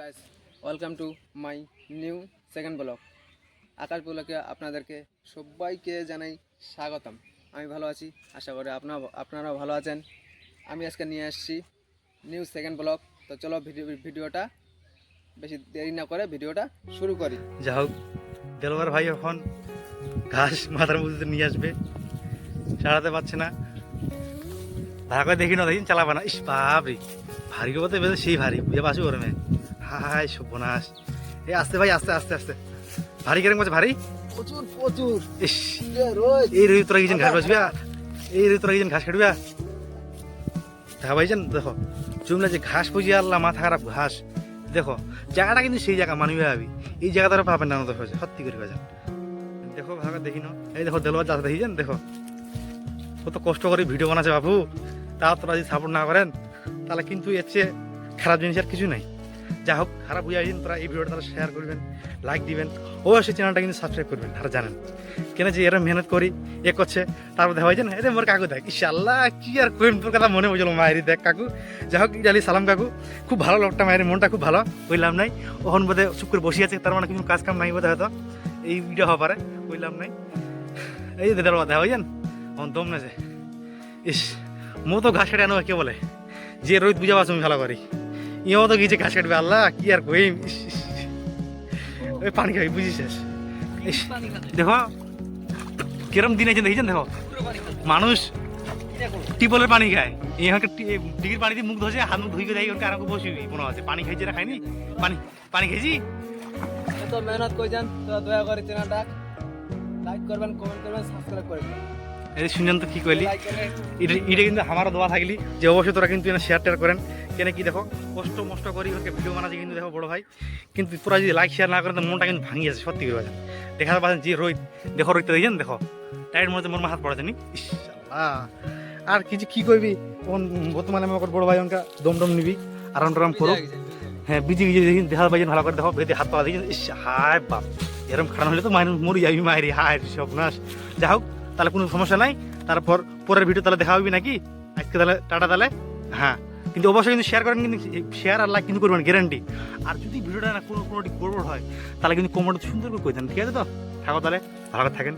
Guys, welcome to my new second blog. Akash ব্লগে আপনাদেরকে সবাইকে জানাই স্বাগতম। আমি ভালো আছি, আশা করি আপনারাও ভালো আছেন। আমি আজকে নিয়ে আসছি নিউ সেকেন্ড ব্লগ। তো চলো ভিডিওটা বেশি দেরি না করে ভিডিওটা শুরু করি। যা হোক, দেলোয়ার ভাই এখন ঘাস মাথার মধ্যে নিয়ে আসবে, চালাতে পারছে না। ভাড়া করে দেখি না, দেখি চালাবে না। ইস বাবরে, ভারী বলতে বেশ সেই ভারী, বুঝে পাচ্ছি গরমে। হাই সর্বনাশ। এই আস্তে ভাই, আস্তে আস্তে আস্তে। ভারী কেরম করছে, ভারী প্রচুর প্রচুর। ইস, এই রবি তোরা কিছু ঘাস বাঁচবি, এই রবি তোরা কিছু ঘাস কাটবি। দেখা ভাইছেন, দেখো জুমলা যে ঘাস পুজি আল্লাহ, মাথা খারাপ ঘাস। দেখো জায়গাটা কিন্তু সেই জায়গা মানবি ভাবি, এই জায়গা তারা পাবেন না হয়েছে, সত্যি করে বাজান। দেখো ভাবে দেখি না, এই দেখো দেলোয়ার যাচ্ছে দেখিছেন, দেখো কত কষ্ট করে ভিডিও বানাচ্ছে বাবু। তাও তোরা যদি সাপোর্ট না করেন তাহলে কিন্তু এর চেয়ে খারাপ জিনিস আর কিছু নাই। যা হোক, খারাপ বুঝে আসেন তোরা এই ভিডিওটা তারা শেয়ার করবেন, লাইক দিবেন, অবশ্যই চ্যানেলটা কিন্তু সাবস্ক্রাইব করবেন। আর জানেন কেন যে এরা মেহনত করি এ করছে, তারপর দেখা যায় না এদের মোর কাকু দেখ, ইনশাল্লাহ কি আর করেন, তোর কথা মনে বুঝলো মায়েরই দেখ কাকু। যা হোক, জালি সালাম কাকু, খুব ভালো লোকটা, মায়ের মনটা খুব ভালো, বললাম নাই। ওখান বোধে চুপ করে বসে আছে, তার মানে কিছু কাজ কাম নাই বোধ হয়তো, এই ভিডিও হওয়া পারে, বললাম নাই। এই দেদার দেখা হয়ে যান আমার দম না যে। ইস, মো তো ঘাস কাটে আনো কে বলে, যে রোদ বুঝা পাচ্ছ আমি ভালো করি, ইও তো গিয়েছে ঘাস কাটবে, আল্লাহ কি আর কই। ওই পানি খাবি বুঝিস। দেখো কিরম দিন আছে দেখেছেন, দেখো মানুষ টিপলের পানি খায়, এখানকার ডিগির পানি দিয়ে মুখ ধোছে, হাত মুখ ধুইকে যাই, ওকে আর বসবি মনে হচ্ছে পানি খাইছে না খাইনি, পানি খেয়েছি। তো মেহনত করছেন, তো দয়া করে চ্যানেলটা লাইক করবেন, কমেন্ট করবেন, সাবস্ক্রাইব করবেন। এই শুনছেন তো কি কইলি, এটা কিন্তু আমারও দোয়া থাকলি যে অবশ্যই তোরা কিন্তু শেয়ার টেয়ার করেন। কেন কি দেখো কষ্ট মষ্ট করি ওকে ভিডিও বানাচ্ছি, কিন্তু দেখো বড় ভাই, কিন্তু তোরা যদি লাইক শেয়ার না করেন তো মনটা কিন্তু ভাঙিয়ে আছে, সত্যি করে দেখা পাচ্ছেন যে রোদ, দেখো রোদটা দেখছেন, দেখো টাইটের মধ্যে মন হাত পড়া জানি। আর কিছু কি করবি তখন, বর্তমানে আমার বড় ভাই অনকা দমদম নিবি, আরাম টারাম করো। হ্যাঁ, বিজি গিয়ে দেখি দেখা পাইছেন ভালো করে, দেখো বেঁধে হাত পাওয়া দেখি। ইস হায় বাপ, এরকম খারাপ হলে তো মরি যাবি মায়েরি, হায় সব নাশ। যা হোক, তাহলে কোনো সমস্যা নাই, তারপর পরের ভিডিও তাহলে দেখা হবি নাকি। আজকে তাহলে টাটা তাহলে। হ্যাঁ, কিন্তু অবশ্যই কিন্তু শেয়ার করেন, কিন্তু শেয়ার আর লাইক কিন্তু করবেন গ্যারান্টি। আর যদি ভিডিওটা না কোনোটি গড়বড় হয় তাহলে কিন্তু কমেন্ট সুন্দর করে কই দেন, ঠিক আছে? তো থাকো তাহলে, ভালো করে থাকেন।